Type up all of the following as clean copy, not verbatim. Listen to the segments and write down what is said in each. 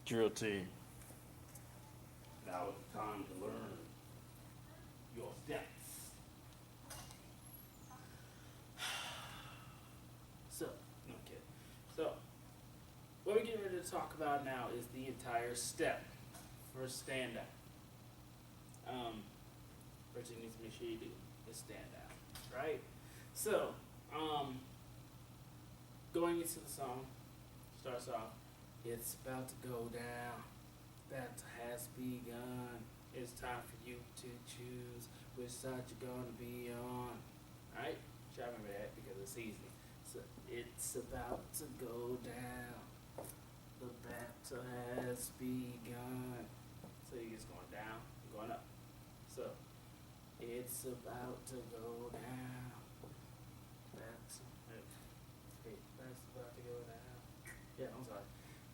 Drill team. Now it's time to learn your steps. So, no kidding. So, what we're getting ready to talk about now is the entire step for stand out. First thing you need to make sure you do is stand out, right? So, going into the song, starts off, it's about to go down, that has begun. It's time for you to choose which side you're gonna be on. Alright? Try to remember that because it's easy. So it's about to go down. The battle has begun. So you're just going down, going up. So it's about to go down. That's about to go down. Yeah, I'm sorry.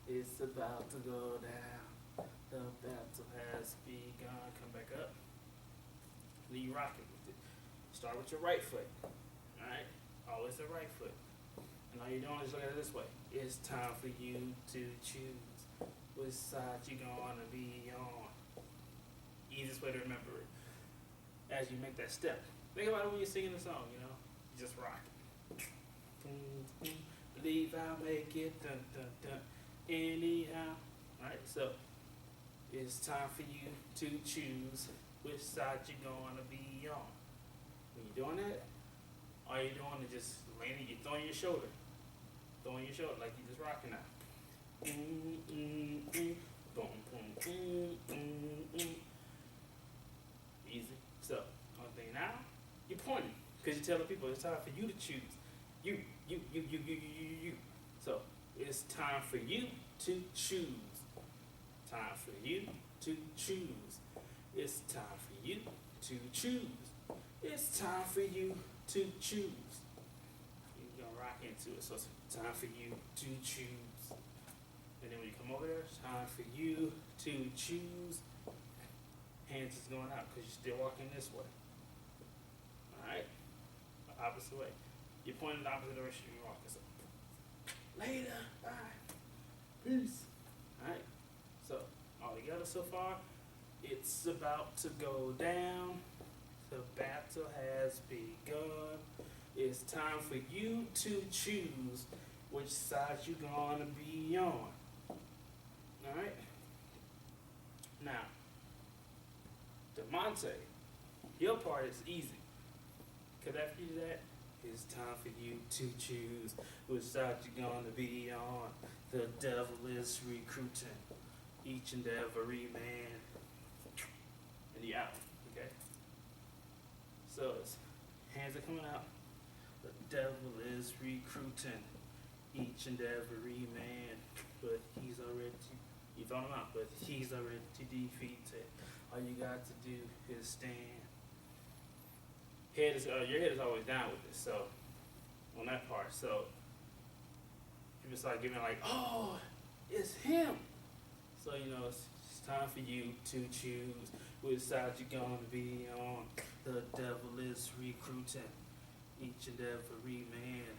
It's about to go down. The battle has begun. Come back up. Then you rock it with it. Start with your right foot. Alright? Always the right foot. And all you're doing is look at it this way. It's time for you to choose which side you're gonna be on. Easiest way to remember it. As you make that step. Think about it when you're singing the song, you know? You just rock it. Believe I'll make it, dun dun dun. Anyhow. Alright, so it's time for you to choose which side you're gonna be on. When you're doing that, all you're doing is just laying, you're throwing your shoulder. Throwing your shoulder like you're just rocking now. Boom, boom, Easy. So, only thing now, you're pointing. Because you're telling people it's time for you to choose. You. So, it's time for you to choose. Time for you to choose. It's time for you to choose. It's time for you to choose. You're gonna rock into it. So it's time for you to choose. And then when you come over there, it's time for you to choose. Hands is going out because you're still walking this way. Alright? The opposite way. You're pointing the opposite direction you're walking. So later. Bye. Peace. Alright? So, all together so far, it's about to go down. The battle has begun. It's time for you to choose which side you're gonna be on. Alright? Now, DeMonte, your part is easy. Because after you do that, it's time for you to choose which side you're gonna be on. The devil is recruiting each and every man. And you out, okay? So it's hands are coming out. The devil is recruiting each and every man, but he's already, you thrown him out, but he's already defeated. All you got to do is stand. Head is, your head is always down with this, so on that part, so people start giving like, oh, it's him. So you know it's time for you to choose which side you're gonna be on. The devil is recruiting each and every man.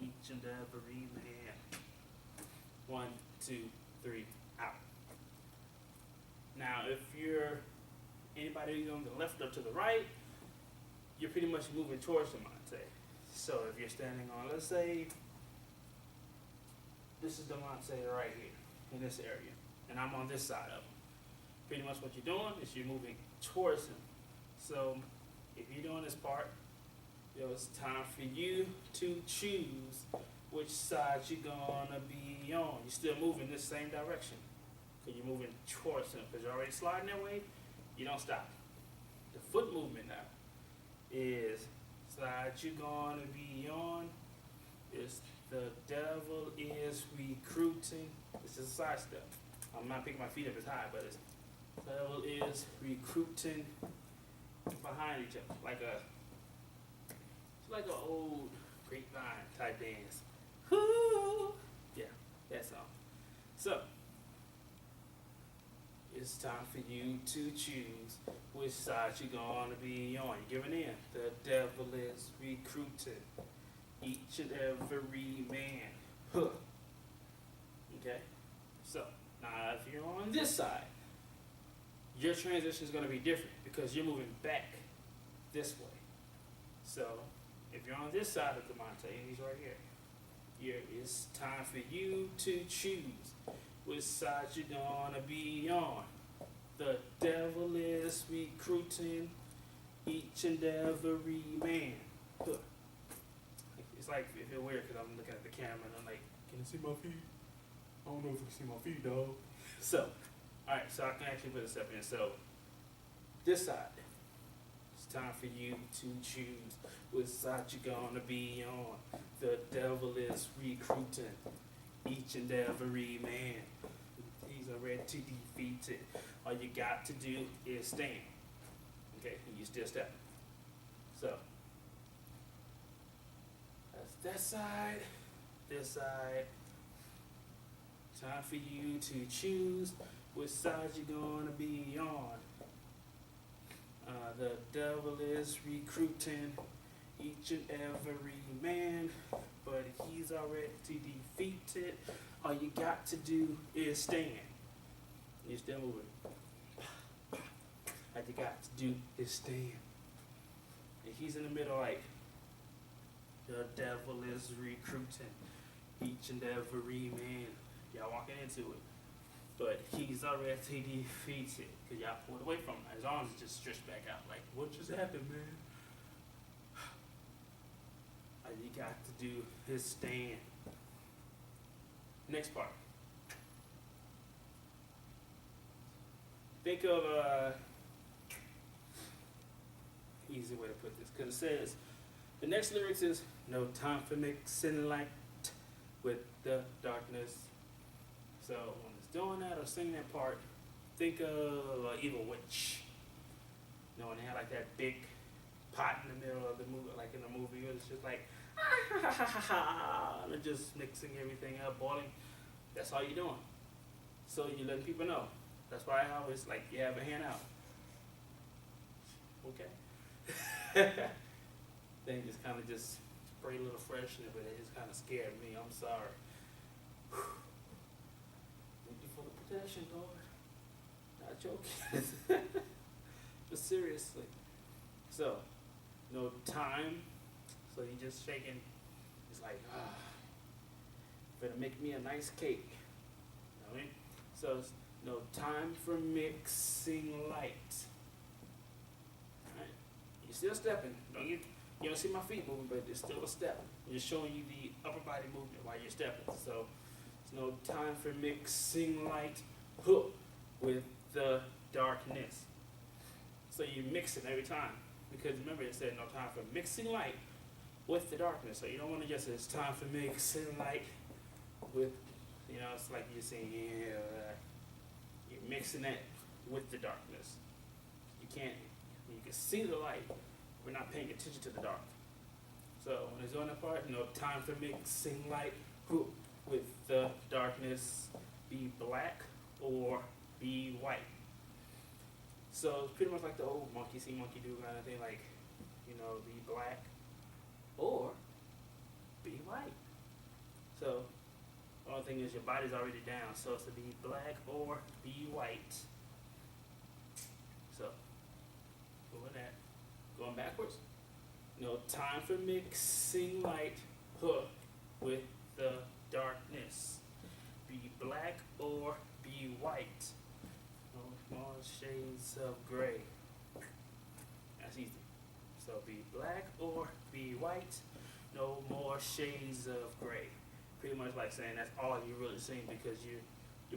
Each and every man. 1, 2, 3, out. Now, if you're anybody on the left or to the right, you're pretty much moving towards DeMonte. So if you're standing on, let's say, this is DeMonte right here in this area, and I'm on this side of him. Pretty much what you're doing is you're moving towards him. So if you're doing this part, it's time for you to choose which side you're gonna be on. You're still moving this same direction. Because you're moving towards him. Because you're already sliding that way, you don't stop. The foot movement now is side you're gonna be on. Is the devil is recruiting. This is a side step. I'm not picking my feet up as high, but it's the devil is recruiting behind each other. It's like an old grapevine type dance. Whoo! Yeah, that song. So, it's time for you to choose which side you're gonna be on. You're giving in. The devil is recruiting each and every man. Huh. side, your transition is going to be different because you're moving back this way. So if you're on this side of Demonte, and he's right here, it's time for you to choose which side you're gonna be on. The devil is recruiting each and every man. Huh. It's like, it feel weird because I'm looking at the camera and I'm like, can you see my feet? I don't know if you can see my feet, dog. So, alright, so I can actually put this up in. So, this side, it's time for you to choose which side you're gonna be on. The devil is recruiting each and every man. He's ready to defeat it. All you got to do is stand. Okay, and you still step. So, that's that side, this side. Time for you to choose which side you're gonna be on. The devil is recruiting each and every man, but he's already defeated. All you got to do is stand. You're still moving. All you got to do is stand. And he's in the middle like, the devil is recruiting each and every man. Y'all walking into it. But he's already defeated because y'all pulled away from him. His arms just stretched back out like, what just happened, man? All you got to do is stand. Next part. Think of easy way to put this, because it says the next lyrics is no time for mixing light with the darkness. So when it's doing that or singing that part, think of an evil witch. You know, when they had like that big pot in the middle of the movie, like in the movie, it was just like and they're just mixing everything up, boiling. That's all you're doing. So you're letting people know. That's why I always like, you have a hand out. Okay. Then just kind of just spray a little freshener, but it just kind of scared me. I'm sorry. Thank you for the protection, Lord. Not joking. But seriously. So, no time. So you just shaking. It's like, better make me a nice cake. You know what I mean? So it's no time for mixing light. Alright? You're still stepping. You don't see my feet moving, but it's still a step. I'm just showing you the upper body movement while you're stepping. So it's no time for mixing light with the darkness. So you mix it every time. Because remember it said no time for mixing light with the darkness. So you don't want to just say it's time for mixing light with, you know, it's like you're saying, you're mixing it with the darkness. You can see the light, we're not paying attention to the dark. So when it's on the part, no time for mixing light with the darkness. Be black or be white. So it's pretty much like the old monkey see, monkey do kind of thing, like, you know, be black or be white. So the only thing is your body's already down, so it's to be black or be white. So, doing that. Going backwards. No time for mixing light with the darkness. Be black or be white. No more shades of gray. That's easy. So be black or be white. No more shades of gray. Pretty much like saying that's all you're really seeing because you're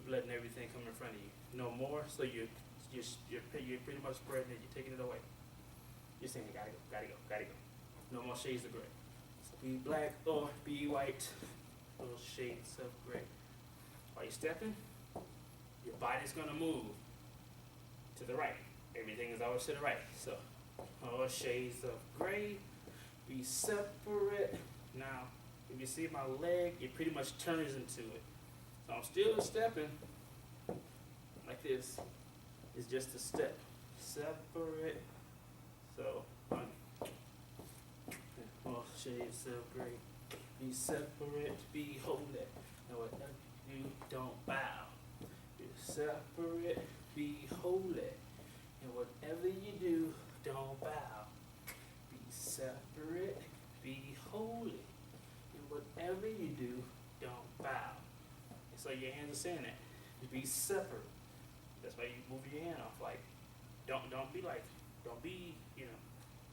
letting everything come in front of you. No more, so you're pretty much spreading it. You're taking it away. You're saying gotta go. No more shades of gray. So be black or be white. No shades of gray. While you're stepping, your body's gonna move to the right. Everything is always to the right. So all shades of gray. Be separate. Now, if you see my leg, it pretty much turns into it. So I'm still stepping like this. It's just a step. Separate. So, all shades of gray. Be separate, be holy. Now whatever you don't bow. You're separate, be holy. And whatever you do, don't bow. Be separate, be holy. And whatever you do, don't bow. And so your hands are saying that. You be separate. That's why you move your hand off. Like, don't be like, don't be,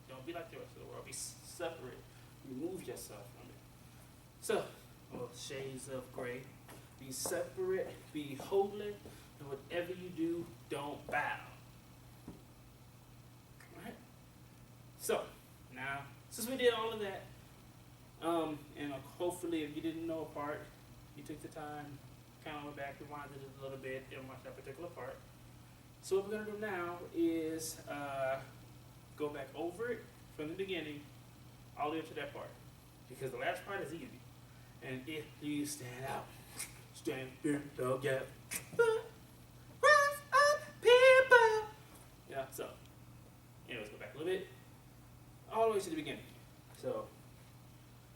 don't be like the rest of the world. Be separate. Remove yourself from it. So, shades of gray. Be separate, be holy, and whatever you do, don't bow. Alright? So, now, since we did all of that, and hopefully if you didn't know a part, you took the time, kind of went back, rewinded it a little bit, and watched that particular part. So what we're going to do now is go back over it from the beginning, all the way up to that part. Because the last part is easy. And if you stand out, stand in the gap. Rise up, people. Yeah, so, anyways, go back a little bit. All the way to the beginning. So,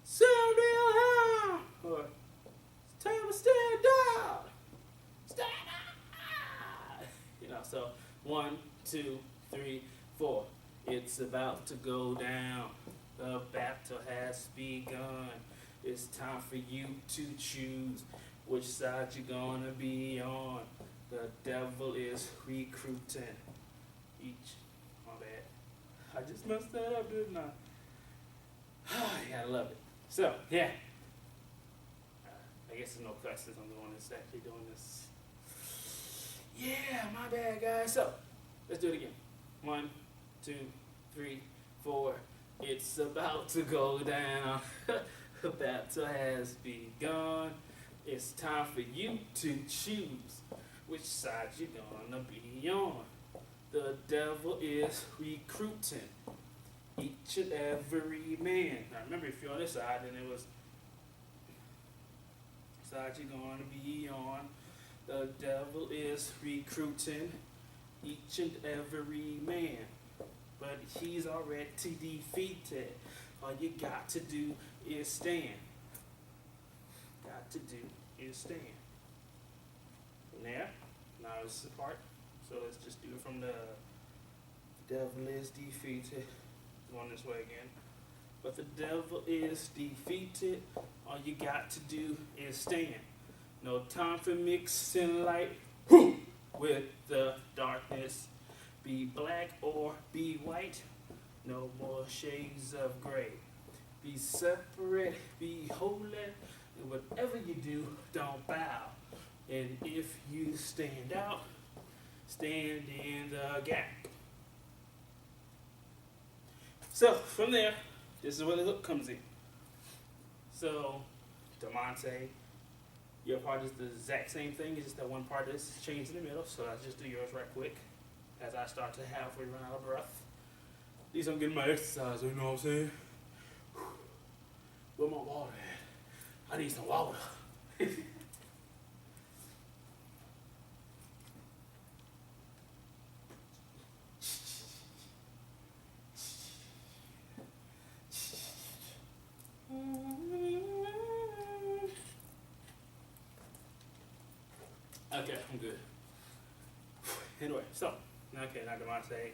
sound real high. Or, it's time to stand down. Stand up. So, 1, 2, 3, 4. It's about to go down. The battle has begun. It's time for you to choose which side you're gonna be on. The devil is recruiting my bad. I just messed that up, didn't I? You gotta love it. So, yeah. I guess there's no questions. I'm the one that's actually doing this. Yeah, my bad, guys. So, let's do it again. 1, 2, 3, 4. It's about to go down. The battle has begun. It's time for you to choose which side you're gonna be on. The devil is recruiting each and every man. Now remember, if you're on this side, then it was side you're gonna be on. The devil is recruiting each and every man, but he's already defeated. All you got to do is stand. Got to do is stand. From there, now this is the part. So let's just do it from the devil is defeated. Going this way again. But the devil is defeated. All you got to do is stand. No time for mixing light with the darkness. Be black or be white. No more shades of gray. Be separate, be holy, and whatever you do, don't bow. And if you stand out, stand in the gap. So, from there, this is where the hook comes in. So, Demonte, your part is the exact same thing, it's just that one part is changed in the middle, so I'll just do yours right quick as I start to halfway run out of breath. At least I'm getting my exercise, you know what I'm saying? Where my water at? I need some water. Okay, I'm good. Anyway, so, okay, now Demonte,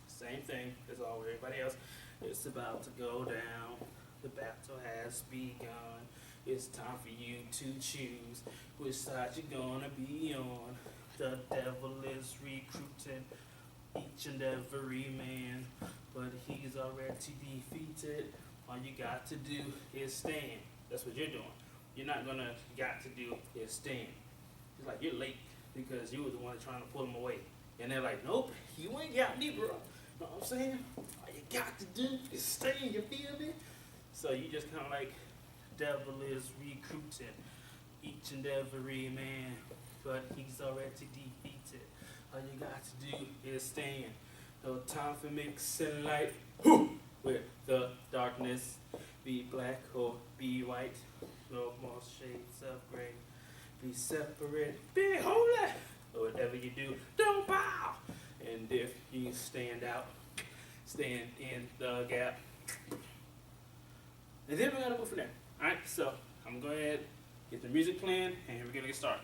same thing as all everybody else. It's about to go down. The battle has begun. It's time for you to choose which side you're gonna be on. The devil is recruiting each and every man, but he's already defeated. All you got to do is stand. That's what you're doing. You're not gonna got to do is stand. It's like you're late because you were the one trying to pull him away. And they're like, nope, you ain't got me, bro. Know what I'm saying? All you got to do is stand, you feel me? So you just kind of like, devil is recruiting each and every man, but he's already defeated. All you got to do is stand. No time for mixing light with the darkness. Be black or be white. No more shades of gray. Be separate, be holy. Whatever you do, don't bow. And if you stand out, stand in the gap. And then we're gonna go from there. Alright, so I'm gonna go ahead, get the music playing, and we're gonna get started.